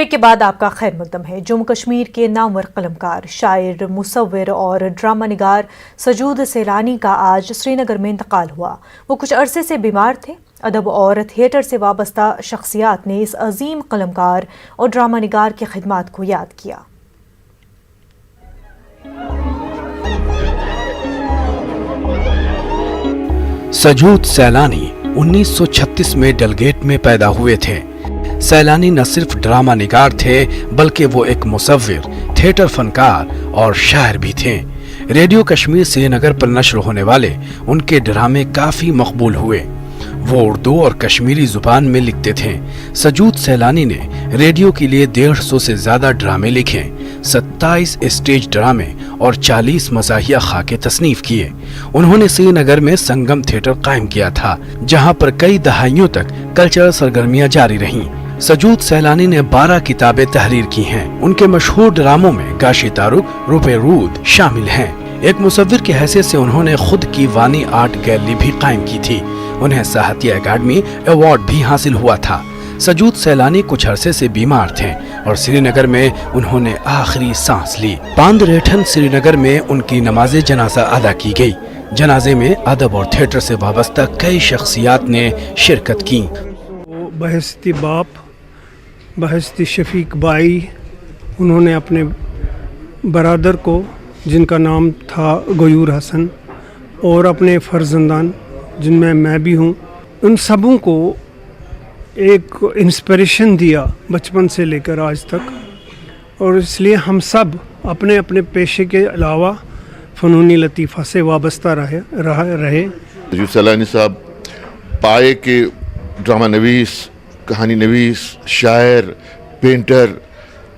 Break کے بعد آپ کا خیر مقدم ہے۔ جموں کشمیر کے نامور قلمکار، شاعر، مصور اور ڈرامہ نگار سجود سیلانی کا آج سری نگر میں انتقال ہوا۔ وہ کچھ عرصے سے بیمار تھے۔ ادب اور تھیٹر سے وابستہ شخصیات نے اس عظیم قلمکار اور ڈرامہ نگار کی خدمات کو یاد کیا۔ سجود سیلانی 1936 میں ڈلگیٹ میں پیدا ہوئے تھے۔ سیلانی نہ صرف ڈرامہ نگار تھے بلکہ وہ ایک مصور، تھیٹر فنکار اور شاعر بھی تھے۔ ریڈیو کشمیر سری نگر پر نشر ہونے والے ان کے ڈرامے کافی مقبول ہوئے۔ وہ اردو اور کشمیری زبان میں لکھتے تھے۔ سجود سیلانی نے ریڈیو کے لیے 150 سے زیادہ ڈرامے لکھے، 27 اسٹیج ڈرامے اور 40 مزاحیہ خاکے تصنیف کیے۔ انہوں نے سری نگر میں سنگم تھیٹر قائم کیا تھا، جہاں پر کئی دہائیوں تک کلچرل سرگرمیاں جاری رہیں۔ سجود سیلانی نے 12 کتابیں تحریر کی ہیں۔ ان کے مشہور ڈراموں میں گاشی تارک، روپے رود شامل ہیں۔ ایک مصور کی حیثیت سے انہوں نے خود کی وانی آرٹ گیلری بھی قائم کی تھی۔ انہیں ساہتیہ اکیڈمی ایوارڈ بھی حاصل ہوا تھا۔ سجود سیلانی کچھ عرصے سے بیمار تھے اور سری نگر میں انہوں نے آخری سانس لی۔ پاند ریٹھن سری نگر میں ان کی نماز جنازہ ادا کی گئی۔ جنازے میں ادب اور تھیٹر سے وابستہ کئی شخصیات نے شرکت کی۔ بحیثیت باپ، بحیثیت شفیق بائی، انہوں نے اپنے برادر کو، جن کا نام تھا غیور حسن، اور اپنے فرزندان جن میں بھی ہوں، ان سبوں کو ایک انسپریشن دیا بچپن سے لے کر آج تک، اور اس لیے ہم سب اپنے اپنے پیشے کے علاوہ فنونی لطیفہ سے وابستہ رہے۔ سجود سیلانی صاحب پائے کے ڈرامہ نویس، کہانی نویس، شاعر، پینٹر،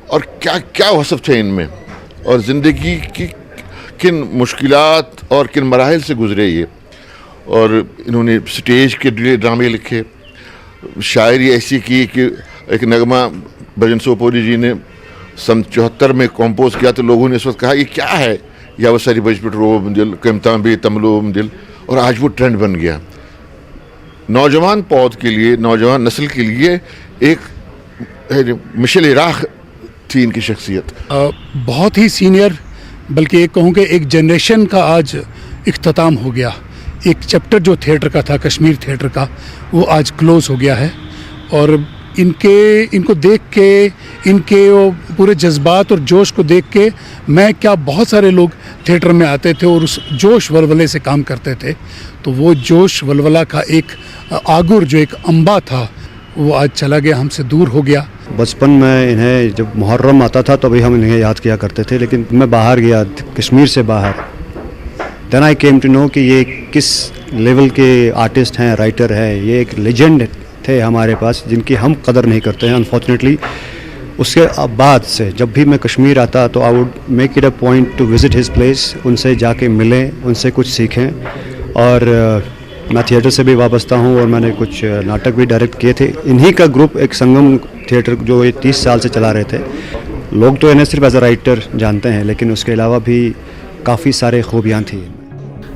اور کیا کیا وصف تھے ان میں، اور زندگی کی کن مشکلات اور کن مراحل سے گزرے یہ، اور انہوں نے سٹیج کے ڈرامے لکھے، شاعری ایسی کی کہ ایک نغمہ بھجن سوپوری جی نے سن 74 میں کمپوز کیا تو لوگوں نے اس وقت کہا یہ کیا ہے، یا وہ ساری بج پٹ روم دل کمتاں بھی تملوم دل، اور آج وہ ٹرینڈ بن گیا۔ نوجوان پود کے لیے، نوجوان نسل کے لیے ایک مشعل راہ تھی ان کی شخصیت۔ بہت ہی سینئر، بلکہ ایک کہوں کہ ایک جنریشن کا آج اختتام ہو گیا۔ ایک چیپٹر جو تھیٹر کا تھا، کشمیر تھیٹر کا، وہ آج کلوز ہو گیا ہے، اور ان کو دیکھ کے، ان کے پورے جذبات اور جوش کو دیکھ کے بہت سارے لوگ تھیٹر میں آتے تھے اور اس جوش ولولے سے کام کرتے تھے، تو وہ جوش ولولہ کا ایک آگر، جو ایک انبا تھا، وہ آج چلا گیا، ہم سے دور ہو گیا۔ بچپن میں انہیں جب محرم آتا تھا تو ابھی ہم انہیں یاد کیا کرتے تھے، لیکن میں باہر گیا، کشمیر سے باہر، دین آئی کیم ٹو نو کہ یہ کس لیول کے آرٹسٹ ہیں، رائٹر ہے، یہ ایک لیجنڈ تھے ہمارے پاس جن کی ہم قدر نہیں کرتے ہیں انفارچونیٹلی۔ اس کے بعد سے جب بھی میں کشمیر آتا تو I would make it a point to visit his place, ان سے جا کے ملیں، ان سے کچھ سیکھیں۔ اور میں تھیٹر سے بھی وابستہ ہوں اور میں نے کچھ ناٹک بھی ڈائریکٹ کیے تھے۔ انہی کا گروپ ایک سنگم تھیٹر جو 30 سال سے چلا رہے تھے، لوگ تو انہیں صرف ایز اے رائٹر جانتے ہیں، لیکن اس کے علاوہ بھی کافی سارے خوبیاں تھیں۔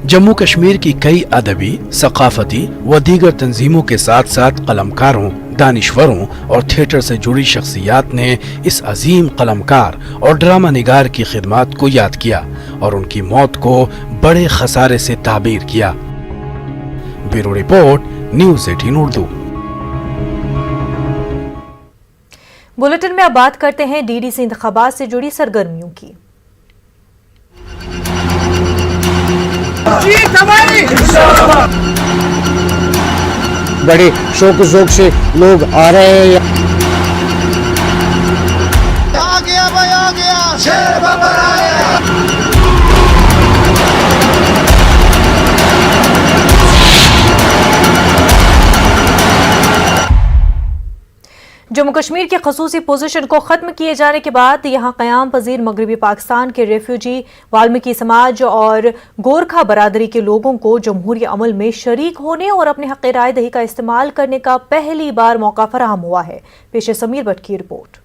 جموں کشمیر کی کئی ادبی، ثقافتی و دیگر تنظیموں کے ساتھ ساتھ قلمکاروں، دانشوروں اور تھیٹر سے جڑی شخصیات نے اس عظیم قلمکار اور ڈرامہ نگار کی خدمات کو یاد کیا اور ان کی موت کو بڑے خسارے سے تعبیر کیا۔ Bureau report, news 18 Urdu. Bulletin میں اب بات کرتے ہیں DDC انتخابات سے جڑی سرگرمیوں کی۔ بڑے شوق و ذوق سے لوگ آ رہے ہیں۔ آ گیا بھائی، آ گیا، شیر بابر آیا۔ جموں کشمیر کی خصوصی پوزیشن کو ختم کیے جانے کے بعد یہاں قیام پذیر مغربی پاکستان کے ریفیوجی، والمیکی سماج اور گورکھا برادری کے لوگوں کو جمہوری عمل میں شریک ہونے اور اپنے حق رائے دہی کا استعمال کرنے کا پہلی بار موقع فراہم ہوا ہے۔ پیش سمیر بٹ کی رپورٹ۔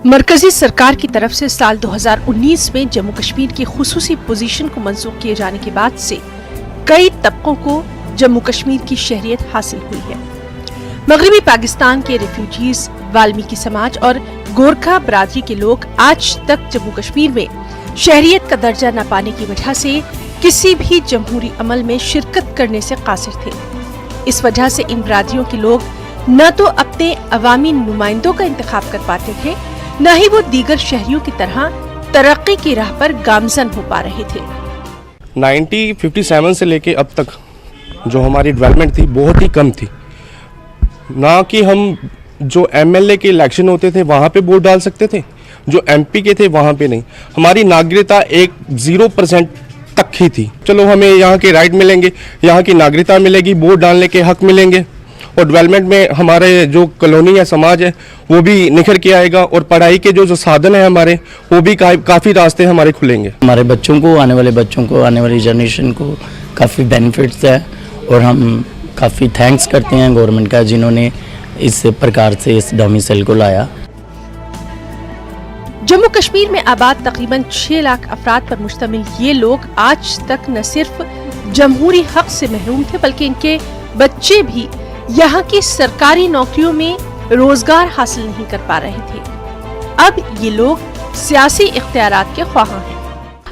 मरकजी सरकार की तरफ से साल 2019 में जम्मू कश्मीर की खुसूसी पोजीशन को मंसूख किए जाने के बाद से कई तबकों को जम्मू कश्मीर की शहरियत हासिल हुई है। मगरबी पाकिस्तान के रिफ्यूजीज, वाल्मीकि समाज और गोरखा बरादरी के लोग आज तक जम्मू कश्मीर में शहरियत का दर्जा न पाने की वजह से किसी भी जमहूरी अमल में शिरकत करने से कासिर थे। इस वजह से इन बरादरियों के लोग न तो अपने अवामी नुमाइंदों का इंतखाब कर पाते थे, न ही वो दीगर शहरियों की तरह तरक्की की राह पर गामजन हो पा रहे थे। 1957 से लेके अब तक जो हमारी डेवलपमेंट थी बहुत ही कम थी। ना कि हम जो एमएलए के इलेक्शन होते थे वहाँ पे वोट डाल सकते थे, जो एमपी के थे वहाँ पे नहीं। हमारी नागरिकता 0% तक ही थी। चलो हमें यहाँ के राइट मिलेंगे, यहाँ की नागरिकता मिलेगी, वोट डालने के हक मिलेंगे और डेवलपमेंट में हमारे जो कॉलोनी या समाज है वो भी निखर के आएगा और पढ़ाई के जो साधन है हमारे वो भी काफ़ी रास्ते हमारे खुलेंगे। हमारे बच्चों को, आने वाली जनरेशन को काफ़ी बेनिफिट्स है और हम काफ़ी थैंक्स करते हैं गवर्नमेंट का जिन्होंने इस प्रकार से इस डोमिसाइल को लाया। जम्मू कश्मीर में आबाद तकरीबन 6 लाख अफराद पर मुश्तमिल ये लोग आज तक न सिर्फ जमहूरी हक से महरूम थे बल्कि इनके बच्चे भी यहाँ की सरकारी नौकरियों में रोजगार हासिल नहीं कर पा रहे थे। अब ये लोग सियासी इख्तियारात के ख्वाहां हैं।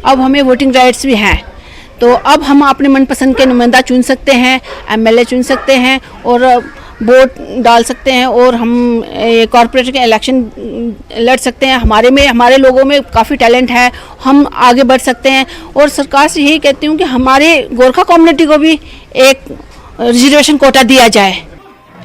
अब हमें वोटिंग राइट्स भी हैं, तो अब हम अपने मनपसंद के नुमाइंदा चुन सकते हैं, एमएलए चुन सकते हैं और वोट डाल सकते हैं और हम कॉर्पोरेट के इलेक्शन लड़ सकते हैं। हमारे लोगों में काफ़ी टैलेंट है, हम आगे बढ़ सकते हैं। और सरकार से यही कहती हूँ कि हमारे गोरखा कम्युनिटी को भी एक रिजर्वेशन कोटा दिया जाए।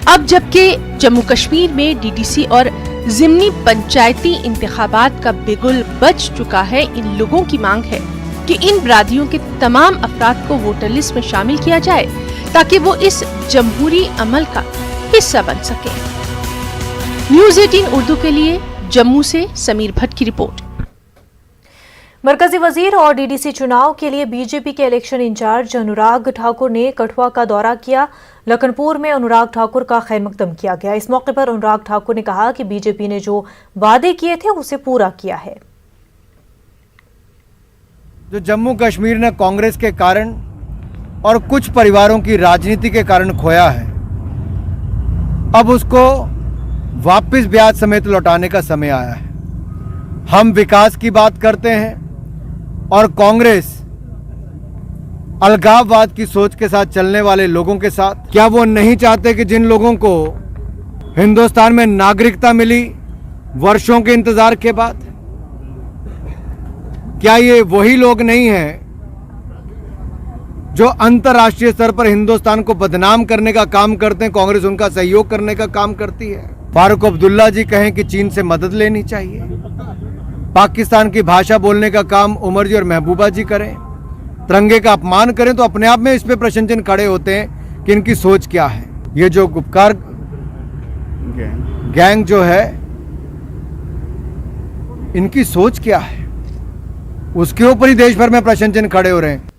अब जबकि जम्मू कश्मीर में डीडीसी और ज़िमनी पंचायती इंतखाबात का बिगुल बज चुका है, इन लोगों की मांग है कि इन बरादरियों के तमाम अफराद को वोटर लिस्ट में शामिल किया जाए ताकि वो इस जमहूरी अमल का हिस्सा बन सके। न्यूज़ 18 उर्दू के लिए जम्मू से समीर भट्ट की रिपोर्ट। मरकजी वजीर और डीडीसी चुनाव के लिए बीजेपी के इलेक्शन इंचार्ज अनुराग ठाकुर ने कठुआ का दौरा किया। लखनपुर में अनुराग ठाकुर का खैर मकदम किया गया। इस मौके पर अनुराग ठाकुर ने कहा कि बीजेपी ने जो वादे किए थे उसे पूरा किया है। जो जम्मू कश्मीर ने कांग्रेस के कारण और कुछ परिवारों की राजनीति के कारण खोया है, अब उसको वापस ब्याज समेत लौटाने का समय आया है। हम विकास की बात करते हैं और कांग्रेस अलगाववाद की सोच के साथ चलने वाले लोगों के साथ। क्या वो नहीं चाहते कि जिन लोगों को हिंदुस्तान में नागरिकता मिली वर्षों के इंतजार के बाद, क्या ये वही लोग नहीं हैं जो अंतर्राष्ट्रीय स्तर पर हिंदुस्तान को बदनाम करने का काम करते हैं? कांग्रेस उनका सहयोग करने का काम करती है। फारूक अब्दुल्ला जी कहें कि चीन से मदद लेनी चाहिए, पाकिस्तान की भाषा बोलने का काम उमर जी और महबूबा जी करें, तिरंगे का अपमान करें, तो अपने आप में इस पे प्रश्न चिन्ह खड़े होते हैं कि इनकी सोच क्या है। ये जो गुपकार गैंग जो है, इनकी सोच क्या है, उसके ऊपर ही देश भर में प्रश्न चिन्ह खड़े हो रहे हैं।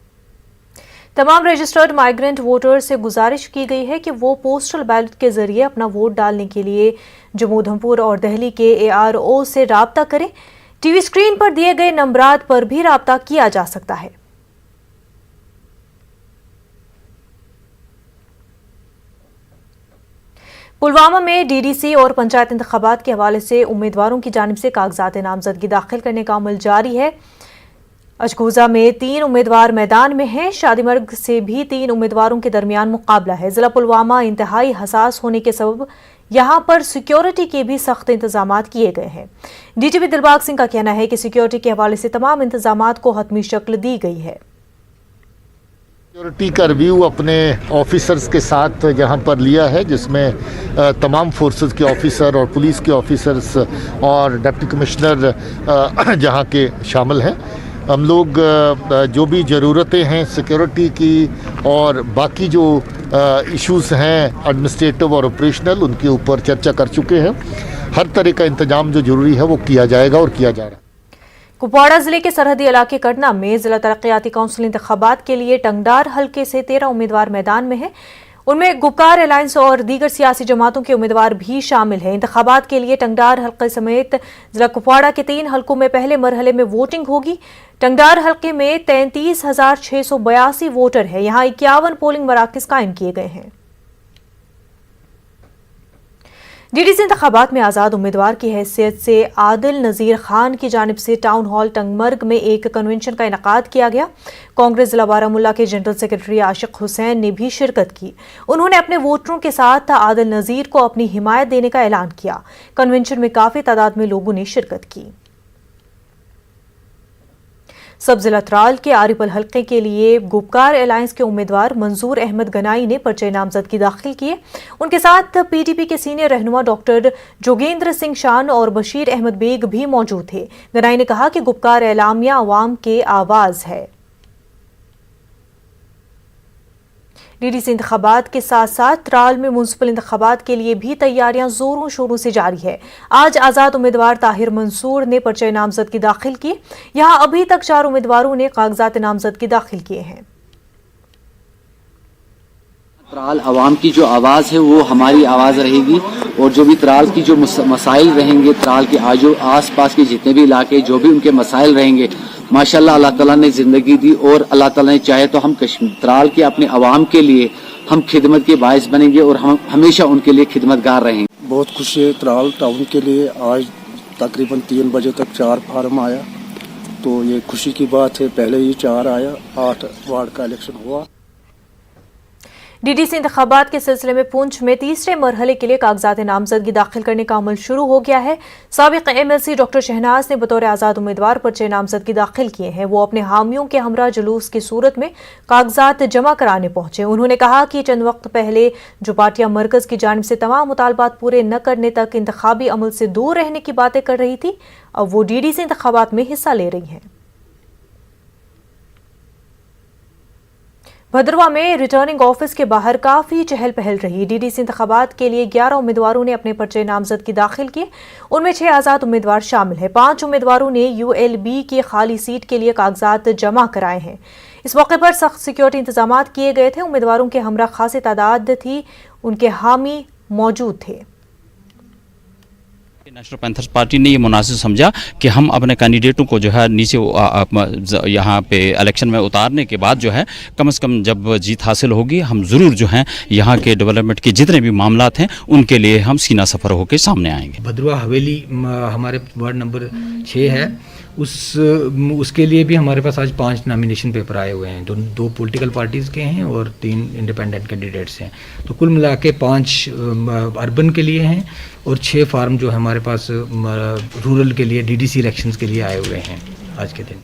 तमाम रजिस्टर्ड माइग्रेंट वोटर्स से गुजारिश की गई है कि वो पोस्टल बैलेट के जरिए अपना वोट डालने के लिए जम्मू उधमपुर और दिल्ली के ARO से राब्ता करें। टीवी स्क्रीन पर दिए गए नंबरात पर भी राब्ता किया जा सकता है। पुलवामा में डीडीसी और पंचायत इंतखाबात के हवाले से उम्मीदवारों की जानिब से कागजात नामजदगी दाखिल करने का अमल जारी है। अशगोजा में 3 उम्मीदवार मैदान में हैं। शादीमर्ग से भी 3 उम्मीदवारों के दरमियान मुकाबला है। जिला पुलवामा इंतहाई हसास होने के सबब यहां पर सिक्योरिटी के भी सख्त इंतजामात किए गए हैं। डीजीपी दिलबाग सिंह का कहना है कि सिक्योरिटी के हवाले से तमाम इंतजामात को हतमी शक्ल दी गई है। सिक्योरिटी का रिव्यू अपने ऑफिसर्स के साथ यहाँ पर लिया है, जिसमें तमाम फोर्सेस के ऑफिसर और पुलिस के ऑफिसर्स और डिप्टी कमिश्नर जहाँ के शामिल हैं। हम लोग जो भी ज़रूरतें हैं सिक्योरिटी की और बाकी जो इश्यूज़ हैं एडमिनिस्ट्रेटिव और ऑपरेशनल, उनके ऊपर चर्चा कर चुके हैं। हर तरह का इंतजाम जो ज़रूरी है वो किया जाएगा और किया जा रहा है। कुपवाड़ा जिले के सरहदी इलाके कटना में जिला तरक्याती काउंसिल इंतखाबात के लिए टंगडार हलके से 13 उम्मीदवार मैदान में हैं। उनमें गुपकार अलायंस और दीगर सियासी जमातों के उम्मीदवार भी शामिल हैं। इंतखाबात के लिए टंगडार हल्के समेत जिला कुपवाड़ा के 3 हलकों में पहले मरहले में वोटिंग होगी। टंगडार हल्के में 33,682 वोटर है। यहाँ 51 पोलिंग मराकज कायम किए गए हैं। डीडीसी इंतखाबात में आज़ाद उम्मीदवार की हैसियत से आदिल नज़ीर खान की जानिब से टाउन हॉल टंगमर्ग में एक कन्वेंशन का इनेकाद किया गया। कांग्रेस जिला बारामुल्ला के जनरल सेक्रेटरी आशिक हुसैन ने भी शिरकत की। उन्होंने अपने वोटरों के साथ आदिल नज़ीर को अपनी हिमायत देने का ऐलान किया। कन्वेंशन में काफ़ी तादाद में लोगों ने शिरकत की। सब जिला त्राल के आरिपल हल्के के लिए गुपकार अलायंस के उम्मीदवार मंजूर अहमद गनाई ने पर्चे नामजदगी दाखिल किए। उनके साथ पीटीपी के सीनियर रहनुमा डॉक्टर जोगेंद्र सिंह शान और बशीर अहमद बेग भी मौजूद थे। गनाई ने कहा कि गुपकार एलामिया अवाम के आवाज है। डीडीसी इंतखाबात के साथ साथ त्राल में म्युनिसिपल इंतखाबात के लिए भी तैयारियां जोरों शोरों से जारी है। आज आज़ाद उम्मीदवार ताहिर मंसूर ने पर्चे नामजदगी दाखिल किए। यहां अभी तक 4 उम्मीदवारों ने कागजात नामजदगी दाखिल किए हैं। त्राल अवाम की जो आवाज़ है वो हमारी आवाज़ रहेगी और जो भी त्राल की जो मसाइल रहेंगे, त्राल के आस पास के जितने भी इलाके जो भी उनके मसाइल रहेंगे, माशाल्लाह अल्लाह ताला ने ज़िंदगी दी और अल्लाह ताला ने चाहे तो हम त्राल के अपने अवाम के लिए हम खिदमत के बायस बनेंगे और हम हमेशा उनके लिए खिदमतगार रहेंगे। बहुत खुशी है त्राल टाउन के लिए। आज तकरीबन 3 बजे तक 4 फार्म आया, तो ये खुशी की बात है। पहले ही 4 आया, 8 वार्ड का इलेक्शन हुआ। डीडीसी इंतखाबात के सिलसिले में पुंछ में तीसरे मरहले के लिए कागजात नामजदगी दाखिल करने का अमल शुरू हो गया है। साबिक एमएलसी डॉक्टर शहनाज ने बतौर आज़ाद उम्मीदवार पर्चे नामजदगी दाखिल किए हैं। वो अपने हामियों के हमरा जुलूस की सूरत में कागजात जमा कराने पहुंचे। उन्होंने कहा कि चंद वक्त पहले जो पार्टियां मरकज की जानिब से तमाम मुतालबात पूरे न करने तक इंतखाबी अमल से दूर रहने की बातें कर रही थी, अब वो डीडीसी इंतखाबात में हिस्सा ले रही हैं। भद्रवा में रिटर्निंग ऑफिस के बाहर काफी चहल पहल रही। डीडीसी इंतखाबात के लिए 11 उम्मीदवारों ने अपने पर्चे नामजदगी दाखिल किए। उनमें 6 आज़ाद उम्मीदवार शामिल हैं। 5 उम्मीदवारों ने यूएलबी की खाली सीट के लिए कागजात जमा कराए हैं। इस मौके पर सख्त सिक्योरिटी इंतजामात किए गए थे। उम्मीदवारों के हमरा खासी तादाद थी, उनके हामी मौजूद थे। नेशनल पैंथर्स पार्टी ने ये मुनासिब समझा कि हम अपने कैंडिडेटों को जो है नीचे यहाँ पे इलेक्शन में उतारने के बाद जो है कम से कम जब जीत हासिल होगी, हम ज़रूर जो है यहाँ के डेवलपमेंट के जितने भी मामलात हैं उनके लिए हम सीना सफ़र होकर सामने आएंगे। भद्रवा हवेली हमारे वार्ड नंबर 6 है, उसके लिए भी हमारे पास आज 5 नॉमिनेशन पेपर आए हुए हैं। 2 पॉलिटिकल पार्टीज़ के हैं और 3 इंडिपेंडेंट कैंडिडेट्स हैं। तो कुल मिला के 5 अर्बन के लिए हैं और 6 फार्म जो हमारे पास रूरल के लिए डीडीसी इलेक्शंस के लिए आए हुए हैं आज के दिन।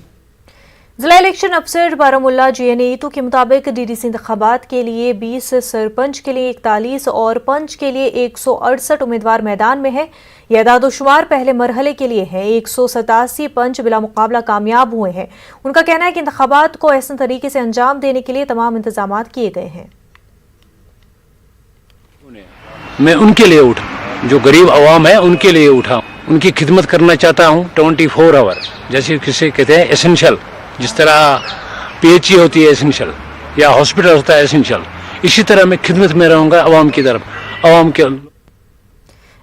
जिला इलेक्शन अफसर बारामुल्ला जीएनईतू के मुताबिक डीडीसी इंतखाबात के लिए 20, सरपंच के लिए 41 और पंच के लिए 168 उम्मीदवार मैदान में है। यह दादोशुमार पहले मरहले के लिए है। 187 पंच बिला मुकाबला कामयाब हुए हैं। उनका कहना है कि इंतखाबात को ऐसे तरीके से अंजाम देने के लिए तमाम इंतजाम किए गए हैं। मैं उनके लिए उठा, जो गरीब आवाम है उनके लिए उठा, उनकी खिदमत करना चाहता हूँ 24 आवर, जैसे किसे कहते हैं एसेंशियल, जिस तरह पीएचई होती है एसेंशियल या हॉस्पिटल होता है एसेंशियल, इसी तरह मैं खिदमत में रहूँगा आवाम की तरफ। आवाम के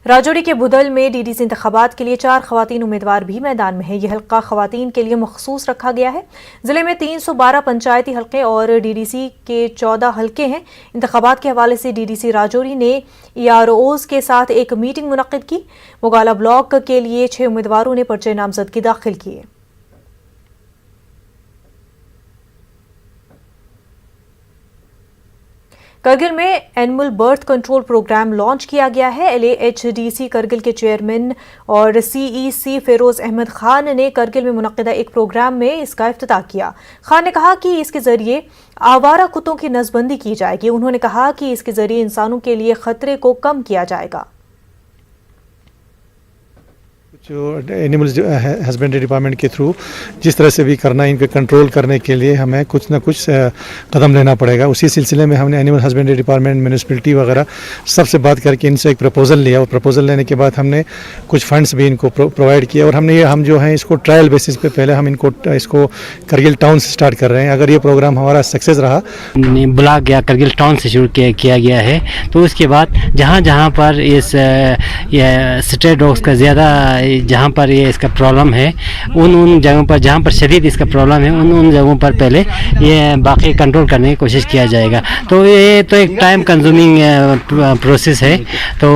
राजौरी के बुदल में डीडीसी इंतखाबात के लिए 4 खवातीन उम्मीदवार भी मैदान में है। यह हल्का खवातीन के लिए मखसूस रखा गया है। जिले में 312 पंचायती हल्के और डीडीसी के 14 हल्के हैं। इंतखाबात के हवाले से डीडीसी राजौरी ने EROs के साथ एक मीटिंग मुनक्किद की। मोगाला ब्लॉक के लिए 6 उम्मीदवारों ने पर्चे नामजदगी दाखिल किए। करगिल में animal birth control programme launch किया गया है। LAHDC करगिल के चेयरमैन और CEC फिरोज अहमद खान ने करगिल में मुनक्किदा एक प्रोग्राम में इसका इफ्तिताह किया। खान ने कहा कि इसके जरिए आवारा कुत्तों की नसबंदी की जाएगी। उन्होंने कहा कि इसके जरिए इंसानों के लिए खतरे को कम किया जाएगा। जो एनिमल हस्बेंड्री डिपार्टमेंट के थ्रू जिस तरह से भी करना है, इनको कंट्रोल करने के लिए हमें कुछ ना कुछ कदम लेना पड़ेगा। उसी सिलसिले में हमने एनिमल हस्बेंड्री डिपार्टमेंट, म्यूनिसिपलिटी वगैरह सबसे बात करके इनसे एक प्रपोजल लिया और प्रपोजल लेने के बाद हमने कुछ फंड्स भी इनको प्रोवाइड किया और हम जो हैं इसको ट्रायल बेसिस पे पहले हम इसको करगिल टाउन से स्टार्ट कर रहे हैं। अगर ये प्रोग्राम हमारा सक्सेस रहा, ब्लॉक या करगिल टाउन से शुरू किया गया है, तो उसके बाद जहाँ जहाँ पर इस स्ट्रे डॉग्स का ज़्यादा जहाँ पर ये इसका प्रॉब्लम है, उन जगहों पर जहाँ पर शदीद इसका प्रॉब्लम है, उन जगहों पर पहले ये बाकी कंट्रोल करने की कोशिश किया जाएगा। तो ये तो एक टाइम कंज्यूमिंग प्रोसेस है। तो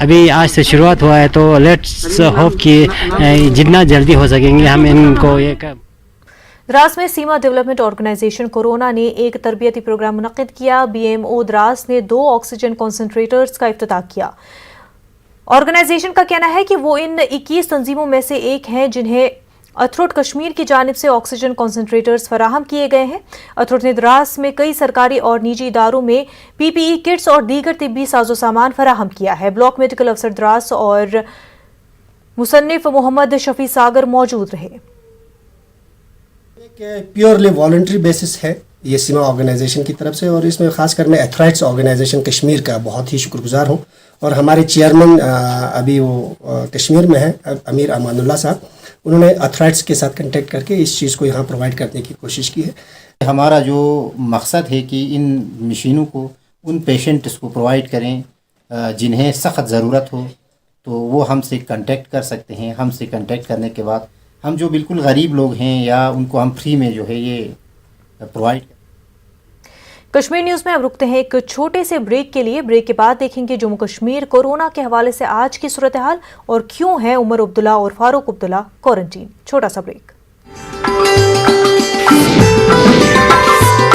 अभी आज से शुरुआत हुआ है, तो लेट्स होप कि जितना जल्दी हो सकेंगे हम इनको एक। द्रास में सीमा डेवलपमेंट ऑर्गेनाइजेशन कोरोना ने एक तरबियती प्रोग्राम मुनक्किद किया। BMO द्रास ने 2 ऑक्सीजन कॉन्सेंट्रेटर्स का इफ्तिताह किया। ऑर्गेनाइजेशन का कहना है कि वो इन 21 तंजीमों में से एक हैं जिन्हें अथरुट कश्मीर की जानिब से ऑक्सीजन कॉन्सेंट्रेटर्स फराहम किए गए हैं। अथरुट ने द्रास में कई सरकारी और निजी इदारों में PPE किट्स और दीगर तिब्बी साजो सामान फराहम किया है। ब्लॉक मेडिकल अफसर द्रास और मुसन्निफ मोहम्मद शफी सागर मौजूद रहे। प्योरली वॉलंटरी बेसिस है ये सीमा ऑर्गेनाइजेशन की तरफ से, और इसमें खासकर मैं एथराइट्स ऑर्गेनाइजेशन कश्मीर का बहुत ही शुक्रगुजार हूँ। और हमारे चेयरमैन अभी वो कश्मीर में है, अमीर अमानुल्लाह साहब, उन्होंने एथराइट्स के साथ कांटेक्ट करके इस चीज़ को यहाँ प्रोवाइड करने की कोशिश की है। हमारा जो मकसद है कि इन मशीनों को उन पेशेंट्स को प्रोवाइड करें जिन्हें सख्त ज़रूरत हो, तो वो हमसे कांटेक्ट कर सकते हैं। हमसे कांटेक्ट करने के बाद हम जो बिल्कुल गरीब लोग हैं या उनको हम फ्री में जो है ये प्रोवाइड। कश्मीर न्यूज में अब रुकते हैं एक छोटे से ब्रेक के लिए। ब्रेक के बाद देखेंगे जम्मू कश्मीर कोरोना के हवाले से आज की सूरत हाल और क्यों है उमर अब्दुल्ला और फारूक अब्दुल्ला क्वारंटीन। छोटा सा ब्रेक।